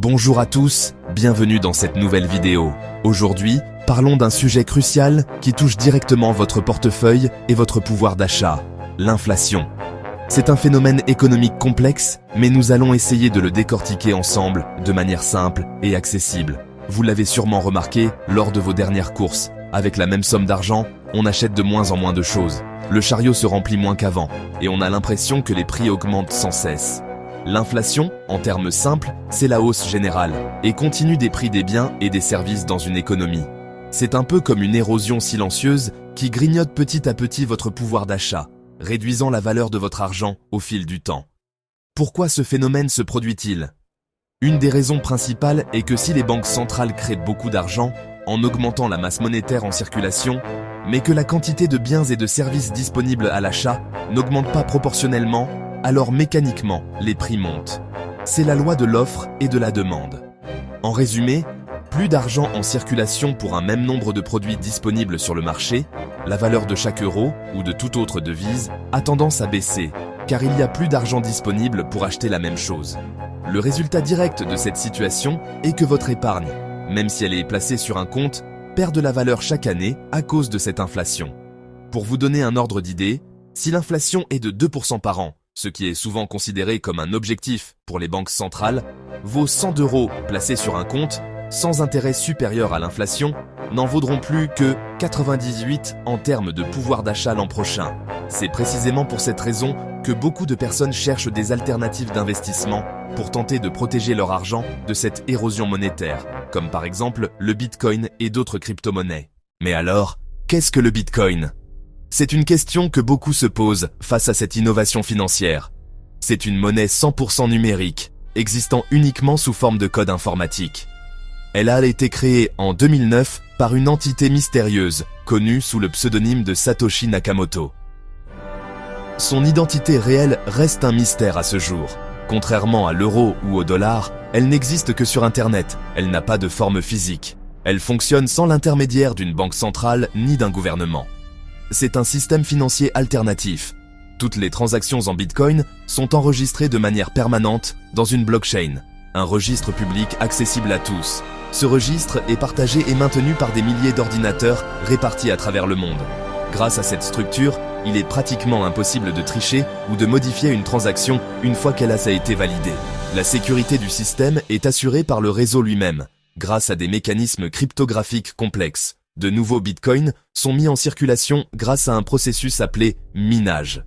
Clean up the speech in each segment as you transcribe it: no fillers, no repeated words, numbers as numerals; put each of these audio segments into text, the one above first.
Bonjour à tous, bienvenue dans cette nouvelle vidéo. Aujourd'hui, parlons d'un sujet crucial qui touche directement votre portefeuille et votre pouvoir d'achat, l'inflation. C'est un phénomène économique complexe, mais nous allons essayer de le décortiquer ensemble de manière simple et accessible. Vous l'avez sûrement remarqué lors de vos dernières courses. Avec la même somme d'argent, on achète de moins en moins de choses. Le chariot se remplit moins qu'avant, et on a l'impression que les prix augmentent sans cesse. L'inflation, en termes simples, c'est la hausse générale et continue des prix des biens et des services dans une économie. C'est un peu comme une érosion silencieuse qui grignote petit à petit votre pouvoir d'achat, réduisant la valeur de votre argent au fil du temps. Pourquoi ce phénomène se produit-il ? Une des raisons principales est que si les banques centrales créent beaucoup d'argent en augmentant la masse monétaire en circulation, mais que la quantité de biens et de services disponibles à l'achat n'augmente pas proportionnellement, alors mécaniquement, les prix montent. C'est la loi de l'offre et de la demande. En résumé, plus d'argent en circulation pour un même nombre de produits disponibles sur le marché, la valeur de chaque euro ou de toute autre devise a tendance à baisser, car il y a plus d'argent disponible pour acheter la même chose. Le résultat direct de cette situation est que votre épargne, même si elle est placée sur un compte, perd de la valeur chaque année à cause de cette inflation. Pour vous donner un ordre d'idée, si l'inflation est de 2% par an, ce qui est souvent considéré comme un objectif pour les banques centrales, vos 100 € placés sur un compte, sans intérêt supérieur à l'inflation, n'en vaudront plus que 98 en termes de pouvoir d'achat l'an prochain. C'est précisément pour cette raison que beaucoup de personnes cherchent des alternatives d'investissement pour tenter de protéger leur argent de cette érosion monétaire, comme par exemple le Bitcoin et d'autres crypto-monnaies. Mais alors, qu'est-ce que le Bitcoin ? C'est une question que beaucoup se posent face à cette innovation financière. C'est une monnaie 100% numérique, existant uniquement sous forme de code informatique. Elle a été créée en 2009 par une entité mystérieuse, connue sous le pseudonyme de Satoshi Nakamoto. Son identité réelle reste un mystère à ce jour. Contrairement à l'euro ou au dollar, elle n'existe que sur Internet, elle n'a pas de forme physique. Elle fonctionne sans l'intermédiaire d'une banque centrale ni d'un gouvernement. C'est un système financier alternatif. Toutes les transactions en Bitcoin sont enregistrées de manière permanente dans une blockchain, un registre public accessible à tous. Ce registre est partagé et maintenu par des milliers d'ordinateurs répartis à travers le monde. Grâce à cette structure, il est pratiquement impossible de tricher ou de modifier une transaction une fois qu'elle a été validée. La sécurité du système est assurée par le réseau lui-même, grâce à des mécanismes cryptographiques complexes. De nouveaux bitcoins sont mis en circulation grâce à un processus appelé minage.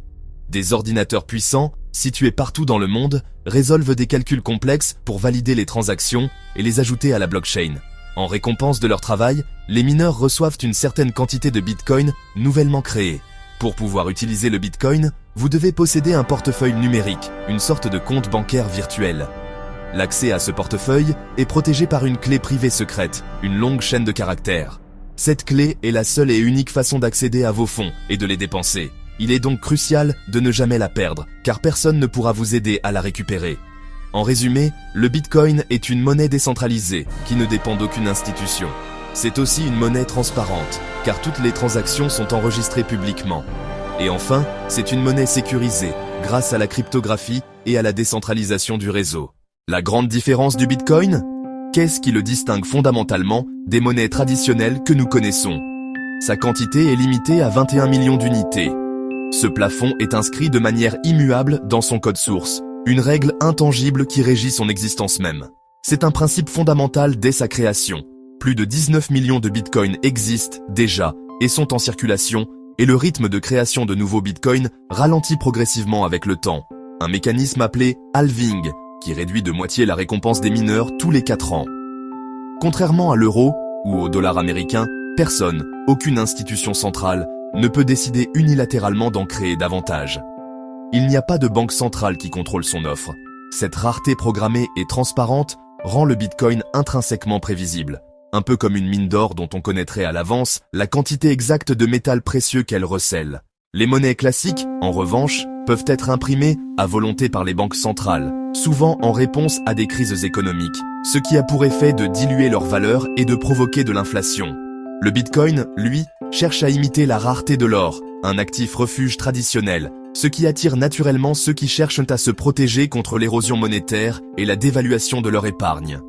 Des ordinateurs puissants, situés partout dans le monde, résolvent des calculs complexes pour valider les transactions et les ajouter à la blockchain. En récompense de leur travail, les mineurs reçoivent une certaine quantité de bitcoins nouvellement créés. Pour pouvoir utiliser le bitcoin, vous devez posséder un portefeuille numérique, une sorte de compte bancaire virtuel. L'accès à ce portefeuille est protégé par une clé privée secrète, une longue chaîne de caractères. Cette clé est la seule et unique façon d'accéder à vos fonds et de les dépenser. Il est donc crucial de ne jamais la perdre, car personne ne pourra vous aider à la récupérer. En résumé, le Bitcoin est une monnaie décentralisée qui ne dépend d'aucune institution. C'est aussi une monnaie transparente, car toutes les transactions sont enregistrées publiquement. Et enfin, c'est une monnaie sécurisée, grâce à la cryptographie et à la décentralisation du réseau. La grande différence du Bitcoin ? Qu'est-ce qui le distingue fondamentalement des monnaies traditionnelles que nous connaissons ? Sa quantité est limitée à 21 millions d'unités. Ce plafond est inscrit de manière immuable dans son code source, une règle intangible qui régit son existence même. C'est un principe fondamental dès sa création. Plus de 19 millions de bitcoins existent déjà et sont en circulation, et le rythme de création de nouveaux bitcoins ralentit progressivement avec le temps. Un mécanisme appelé halving, qui réduit de moitié la récompense des mineurs tous les 4 ans. Contrairement à l'euro ou au dollar américain, personne, aucune institution centrale, ne peut décider unilatéralement d'en créer davantage. Il n'y a pas de banque centrale qui contrôle son offre. Cette rareté programmée et transparente rend le Bitcoin intrinsèquement prévisible, un peu comme une mine d'or dont on connaîtrait à l'avance la quantité exacte de métal précieux qu'elle recèle. Les monnaies classiques, en revanche, peuvent être imprimées à volonté par les banques centrales, souvent en réponse à des crises économiques, ce qui a pour effet de diluer leur valeur et de provoquer de l'inflation. Le Bitcoin, lui, cherche à imiter la rareté de l'or, un actif refuge traditionnel, ce qui attire naturellement ceux qui cherchent à se protéger contre l'érosion monétaire et la dévaluation de leur épargne.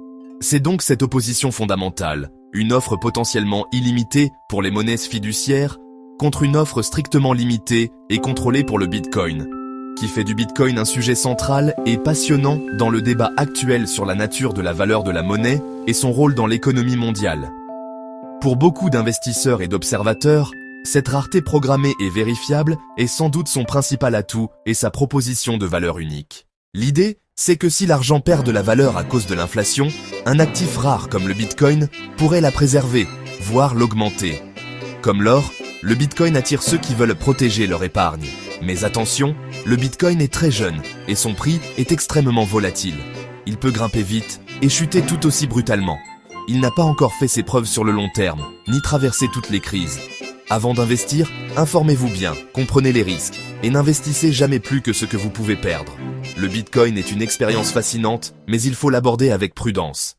C'est donc cette opposition fondamentale, une offre potentiellement illimitée pour les monnaies fiduciaires, contre une offre strictement limitée et contrôlée pour le Bitcoin, qui fait du Bitcoin un sujet central et passionnant dans le débat actuel sur la nature de la valeur de la monnaie et son rôle dans l'économie mondiale. Pour beaucoup d'investisseurs et d'observateurs, cette rareté programmée et vérifiable est sans doute son principal atout et sa proposition de valeur unique. L'idée, c'est que si l'argent perd de la valeur à cause de l'inflation, un actif rare comme le Bitcoin pourrait la préserver, voire l'augmenter. Comme l'or, le Bitcoin attire ceux qui veulent protéger leur épargne. Mais attention, le Bitcoin est très jeune et son prix est extrêmement volatile. Il peut grimper vite et chuter tout aussi brutalement. Il n'a pas encore fait ses preuves sur le long terme, ni traversé toutes les crises. Avant d'investir, informez-vous bien, comprenez les risques, et n'investissez jamais plus que ce que vous pouvez perdre. Le Bitcoin est une expérience fascinante, mais il faut l'aborder avec prudence.